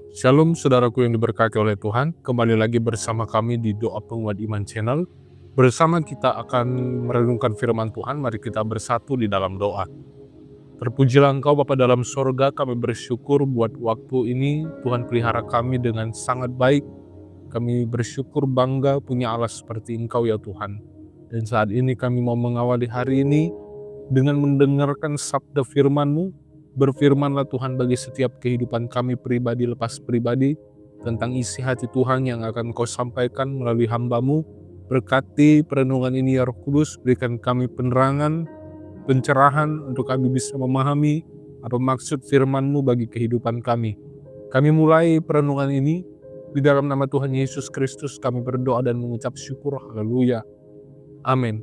Shalom saudaraku yang diberkati oleh Tuhan, kembali lagi bersama kami di Doa Penguat Iman Channel. Bersama kita akan merenungkan firman Tuhan, mari kita bersatu di dalam doa. Terpujilah Engkau Bapa dalam sorga, kami bersyukur buat waktu ini, Tuhan pelihara kami dengan sangat baik. Kami bersyukur bangga punya Allah seperti Engkau ya Tuhan. Dan saat ini kami mau mengawali hari ini dengan mendengarkan sabda firman-Mu. Berfirmanlah Tuhan bagi setiap kehidupan kami pribadi lepas pribadi, tentang isi hati Tuhan yang akan Kau sampaikan melalui hamba-Mu. Berkati perenungan ini ya Roh Kudus, berikan kami penerangan, pencerahan untuk kami bisa memahami apa maksud firman-Mu bagi kehidupan kami. Kami mulai perenungan ini, di dalam nama Tuhan Yesus Kristus kami berdoa dan mengucap syukur, haleluya, amin.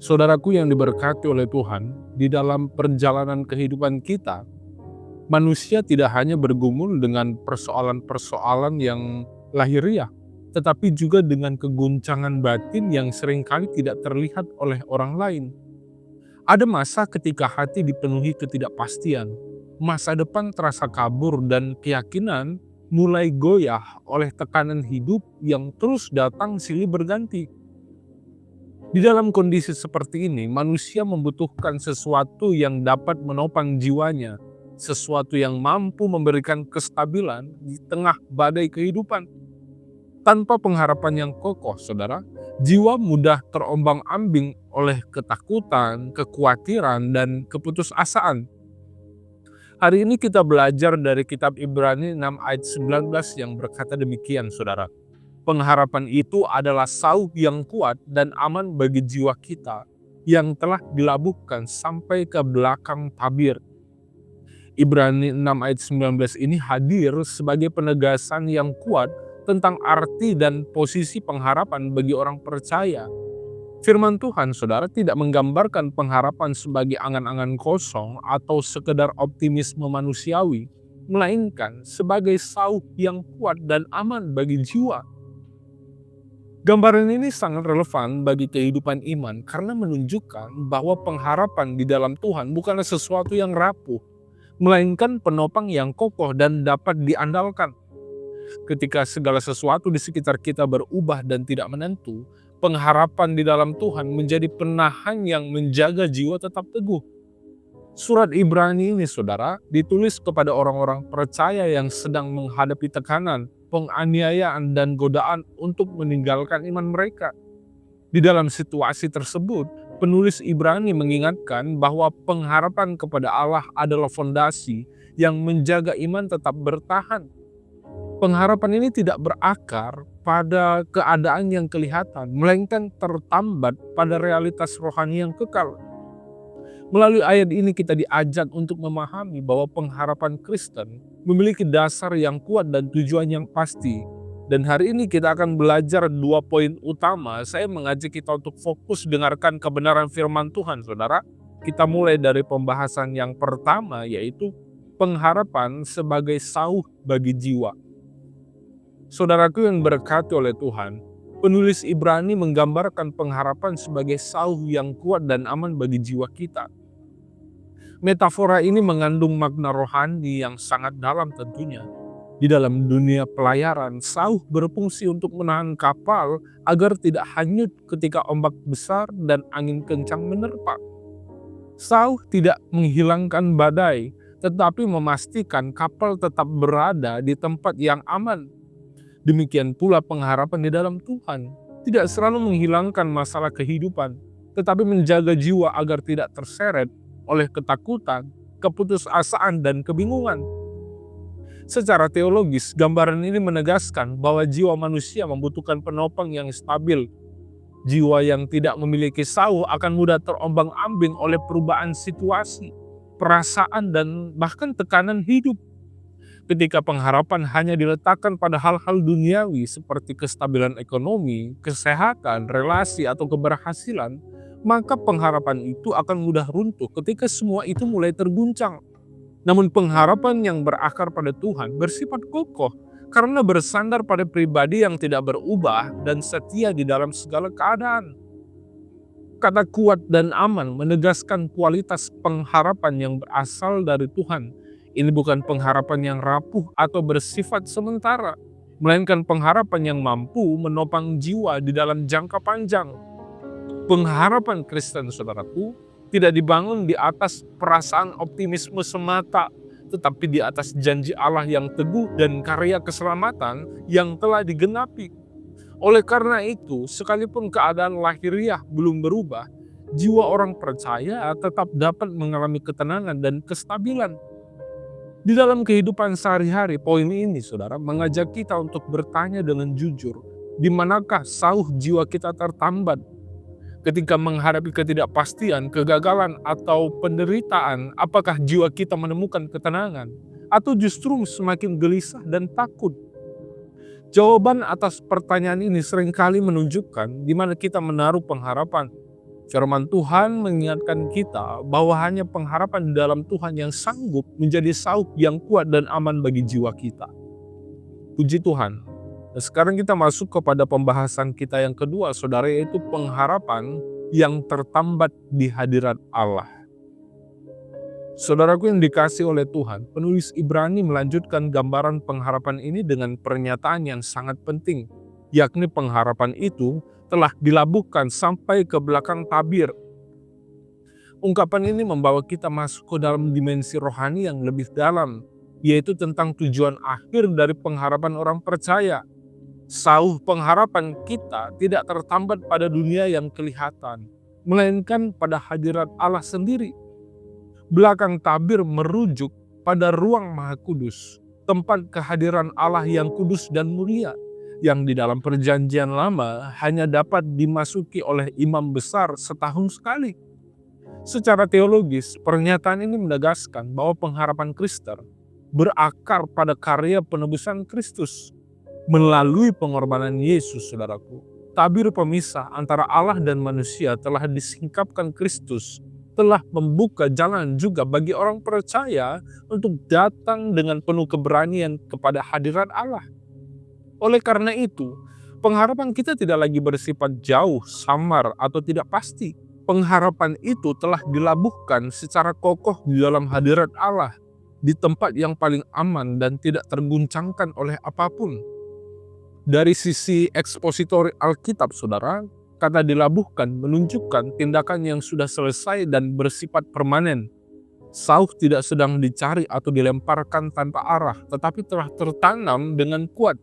Saudaraku yang diberkati oleh Tuhan, di dalam perjalanan kehidupan kita, manusia tidak hanya bergumul dengan persoalan-persoalan yang lahiriah, tetapi juga dengan keguncangan batin yang seringkali tidak terlihat oleh orang lain. Ada masa ketika hati dipenuhi ketidakpastian, masa depan terasa kabur dan keyakinan mulai goyah oleh tekanan hidup yang terus datang silih berganti. Di dalam kondisi seperti ini, manusia membutuhkan sesuatu yang dapat menopang jiwanya, sesuatu yang mampu memberikan kestabilan di tengah badai kehidupan. Tanpa pengharapan yang kokoh, saudara, jiwa mudah terombang-ambing oleh ketakutan, kekhawatiran, dan keputusasaan. Hari ini kita belajar dari kitab Ibrani 6 ayat 19 yang berkata demikian, saudara. Pengharapan itu adalah sauh yang kuat dan aman bagi jiwa kita yang telah dilabuhkan sampai ke belakang tabir. Ibrani 6 ayat 19 ini hadir sebagai penegasan yang kuat tentang arti dan posisi pengharapan bagi orang percaya. Firman Tuhan, saudara, tidak menggambarkan pengharapan sebagai angan-angan kosong atau sekedar optimisme manusiawi, melainkan sebagai sauh yang kuat dan aman bagi jiwa. Gambaran ini sangat relevan bagi kehidupan iman karena menunjukkan bahwa pengharapan di dalam Tuhan bukanlah sesuatu yang rapuh, melainkan penopang yang kokoh dan dapat diandalkan. Ketika segala sesuatu di sekitar kita berubah dan tidak menentu, pengharapan di dalam Tuhan menjadi penahan yang menjaga jiwa tetap teguh. Surat Ibrani ini, saudara, ditulis kepada orang-orang percaya yang sedang menghadapi tekanan, penganiayaan, dan godaan untuk meninggalkan iman mereka. Di dalam situasi tersebut, penulis Ibrani mengingatkan bahwa pengharapan kepada Allah adalah fondasi yang menjaga iman tetap bertahan. Pengharapan ini tidak berakar pada keadaan yang kelihatan, melainkan tertambat pada realitas rohani yang kekal. Melalui ayat ini kita diajak untuk memahami bahwa pengharapan Kristen memiliki dasar yang kuat dan tujuan yang pasti. Dan hari ini kita akan belajar 2 poin utama. Saya mengajak kita untuk fokus dengarkan kebenaran firman Tuhan, saudara. Kita mulai dari pembahasan yang pertama, yaitu pengharapan sebagai sauh bagi jiwa. Saudaraku yang berkati oleh Tuhan, penulis Ibrani menggambarkan pengharapan sebagai sauh yang kuat dan aman bagi jiwa kita. Metafora ini mengandung makna rohani yang sangat dalam tentunya. Di dalam dunia pelayaran, sauh berfungsi untuk menahan kapal agar tidak hanyut ketika ombak besar dan angin kencang menerpa. Sauh tidak menghilangkan badai, tetapi memastikan kapal tetap berada di tempat yang aman. Demikian pula pengharapan di dalam Tuhan, tidak selalu menghilangkan masalah kehidupan, tetapi menjaga jiwa agar tidak terseret oleh ketakutan, keputusasaan, dan kebingungan. Secara teologis, gambaran ini menegaskan bahwa jiwa manusia membutuhkan penopang yang stabil. Jiwa yang tidak memiliki sauh akan mudah terombang-ambing oleh perubahan situasi, perasaan, dan bahkan tekanan hidup. Ketika pengharapan hanya diletakkan pada hal-hal duniawi seperti kestabilan ekonomi, kesehatan, relasi, atau keberhasilan, maka pengharapan itu akan mudah runtuh ketika semua itu mulai terguncang. Namun pengharapan yang berakar pada Tuhan bersifat kokoh karena bersandar pada pribadi yang tidak berubah dan setia di dalam segala keadaan. Kata kuat dan aman menegaskan kualitas pengharapan yang berasal dari Tuhan, Ini bukan pengharapan yang rapuh atau bersifat sementara, melainkan pengharapan yang mampu menopang jiwa di dalam jangka panjang. Pengharapan Kristen, saudaraku, tidak dibangun di atas perasaan optimisme semata, tetapi di atas janji Allah yang teguh dan karya keselamatan yang telah digenapi. Oleh karena itu, sekalipun keadaan lahiriah belum berubah, jiwa orang percaya tetap dapat mengalami ketenangan dan kestabilan. Di dalam kehidupan sehari-hari, poin ini, saudara, mengajak kita untuk bertanya dengan jujur, di manakah sauh jiwa kita tertambat? Ketika menghadapi ketidakpastian, kegagalan, atau penderitaan, apakah jiwa kita menemukan ketenangan? Atau justru semakin gelisah dan takut? Jawaban atas pertanyaan ini seringkali menunjukkan di mana kita menaruh pengharapan. Firman Tuhan mengingatkan kita bahwa hanya pengharapan di dalam Tuhan yang sanggup menjadi sauh yang kuat dan aman bagi jiwa kita. Puji Tuhan. Nah, sekarang kita masuk kepada pembahasan kita yang kedua, saudara, yaitu pengharapan yang tertambat di hadirat Allah. Saudaraku yang dikasihi oleh Tuhan, penulis Ibrani melanjutkan gambaran pengharapan ini dengan pernyataan yang sangat penting, yakni pengharapan itu telah dilabuhkan sampai ke belakang tabir. Ungkapan ini membawa kita masuk ke dalam dimensi rohani yang lebih dalam, yaitu tentang tujuan akhir dari pengharapan orang percaya. Sauh pengharapan kita tidak tertambat pada dunia yang kelihatan, melainkan pada hadirat Allah sendiri. Belakang tabir merujuk pada ruang Maha Kudus, tempat kehadiran Allah yang kudus dan mulia, yang di dalam Perjanjian Lama hanya dapat dimasuki oleh imam besar setahun sekali. Secara teologis, pernyataan ini menegaskan bahwa pengharapan Kristen berakar pada karya penebusan Kristus. Melalui pengorbanan Yesus, saudaraku, tabir pemisah antara Allah dan manusia telah disingkapkan Kristus, telah membuka jalan juga bagi orang percaya untuk datang dengan penuh keberanian kepada hadirat Allah. Oleh karena itu, pengharapan kita tidak lagi bersifat jauh, samar, atau tidak pasti. Pengharapan itu telah dilabuhkan secara kokoh di dalam hadirat Allah, di tempat yang paling aman dan tidak terguncangkan oleh apapun. Dari sisi ekspositori Alkitab, saudara, kata dilabuhkan menunjukkan tindakan yang sudah selesai dan bersifat permanen. Sauh tidak sedang dicari atau dilemparkan tanpa arah, tetapi telah tertanam dengan kuat.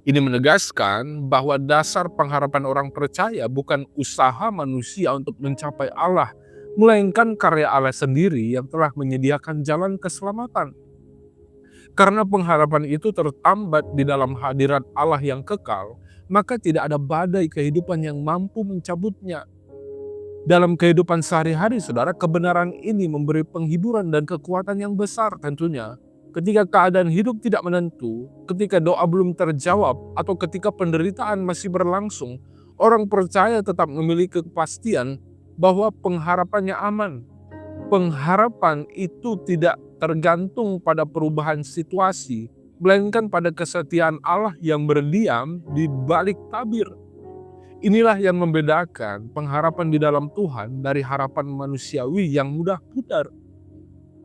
Ini menegaskan bahwa dasar pengharapan orang percaya bukan usaha manusia untuk mencapai Allah, melainkan karya Allah sendiri yang telah menyediakan jalan keselamatan. Karena pengharapan itu tertambat di dalam hadirat Allah yang kekal, maka tidak ada badai kehidupan yang mampu mencabutnya. Dalam kehidupan sehari-hari, saudara, kebenaran ini memberi penghiburan dan kekuatan yang besar tentunya. Ketika keadaan hidup tidak menentu, ketika doa belum terjawab, atau ketika penderitaan masih berlangsung, orang percaya tetap memiliki kepastian bahwa pengharapannya aman. Pengharapan itu tidak tergantung pada perubahan situasi, melainkan pada kesetiaan Allah yang berdiam di balik tabir. Inilah yang membedakan pengharapan di dalam Tuhan dari harapan manusiawi yang mudah pudar.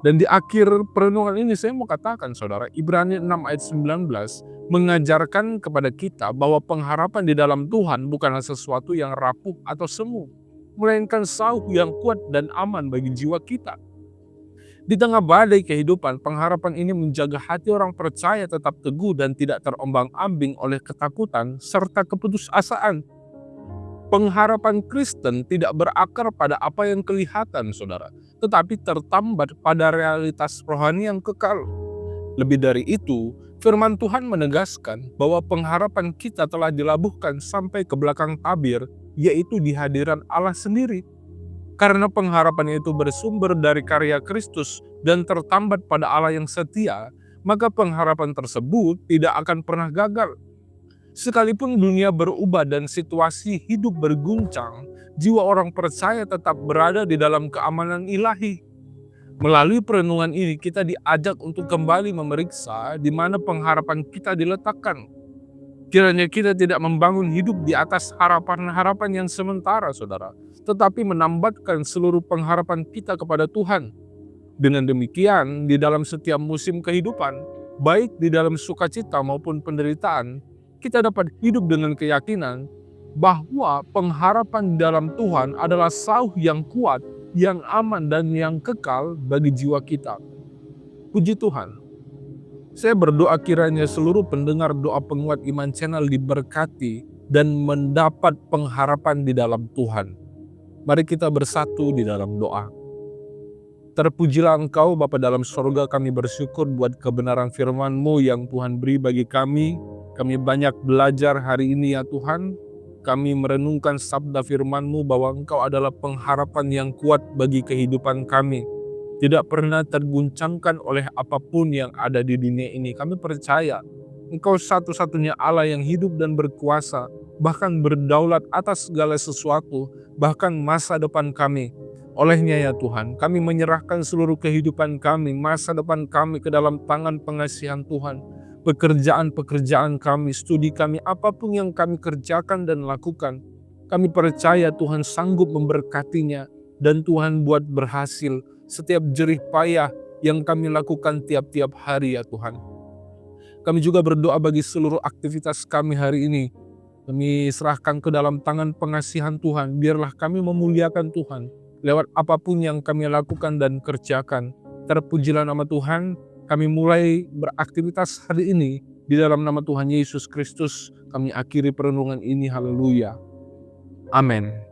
Dan di akhir perenungan ini saya mau katakan, saudara, Ibrani 6 ayat 19 mengajarkan kepada kita bahwa pengharapan di dalam Tuhan bukanlah sesuatu yang rapuh atau semu, melainkan sauh yang kuat dan aman bagi jiwa kita. Di tengah badai kehidupan, pengharapan ini menjaga hati orang percaya tetap teguh dan tidak terombang-ambing oleh ketakutan serta keputusasaan. Pengharapan Kristen tidak berakar pada apa yang kelihatan, saudara, tetapi tertambat pada realitas rohani yang kekal. Lebih dari itu, firman Tuhan menegaskan bahwa pengharapan kita telah dilabuhkan sampai ke belakang tabir, yaitu di hadirat Allah sendiri. Karena pengharapan itu bersumber dari karya Kristus dan tertambat pada Allah yang setia, maka pengharapan tersebut tidak akan pernah gagal. Sekalipun dunia berubah dan situasi hidup berguncang, jiwa orang percaya tetap berada di dalam keamanan ilahi. Melalui perenungan ini kita diajak untuk kembali memeriksa di mana pengharapan kita diletakkan. Kiranya kita tidak membangun hidup di atas harapan-harapan yang sementara, saudara, tetapi menambatkan seluruh pengharapan kita kepada Tuhan. Dengan demikian, di dalam setiap musim kehidupan, baik di dalam sukacita maupun penderitaan, kita dapat hidup dengan keyakinan bahwa pengharapan dalam Tuhan adalah sauh yang kuat, yang aman, dan yang kekal bagi jiwa kita. Puji Tuhan. Saya berdoa kiranya seluruh pendengar doa penguat iman channel diberkati dan mendapat pengharapan di dalam Tuhan. Mari kita bersatu di dalam doa. Terpujilah Engkau Bapa dalam sorga, kami bersyukur buat kebenaran firman-Mu yang Tuhan beri bagi kami. Kami banyak belajar hari ini ya Tuhan. Kami merenungkan sabda firman-Mu bahwa Engkau adalah pengharapan yang kuat bagi kehidupan kami. Tidak pernah terguncangkan oleh apapun yang ada di dunia ini. Kami percaya Engkau satu-satunya Allah yang hidup dan berkuasa, bahkan berdaulat atas segala sesuatu, bahkan masa depan kami. Olehnya ya Tuhan, kami menyerahkan seluruh kehidupan kami, masa depan kami ke dalam tangan pengasihan Tuhan. Pekerjaan-pekerjaan kami, studi kami, apapun yang kami kerjakan dan lakukan, kami percaya Tuhan sanggup memberkatinya dan Tuhan buat berhasil setiap jerih payah yang kami lakukan tiap-tiap hari ya Tuhan. Kami juga berdoa bagi seluruh aktivitas kami hari ini. Kami serahkan ke dalam tangan pengasihan Tuhan, biarlah kami memuliakan Tuhan lewat apapun yang kami lakukan dan kerjakan. Terpujilah nama Tuhan, kami mulai beraktivitas hari ini di dalam nama Tuhan Yesus Kristus. Kami akhiri perenungan ini, haleluya. Amin.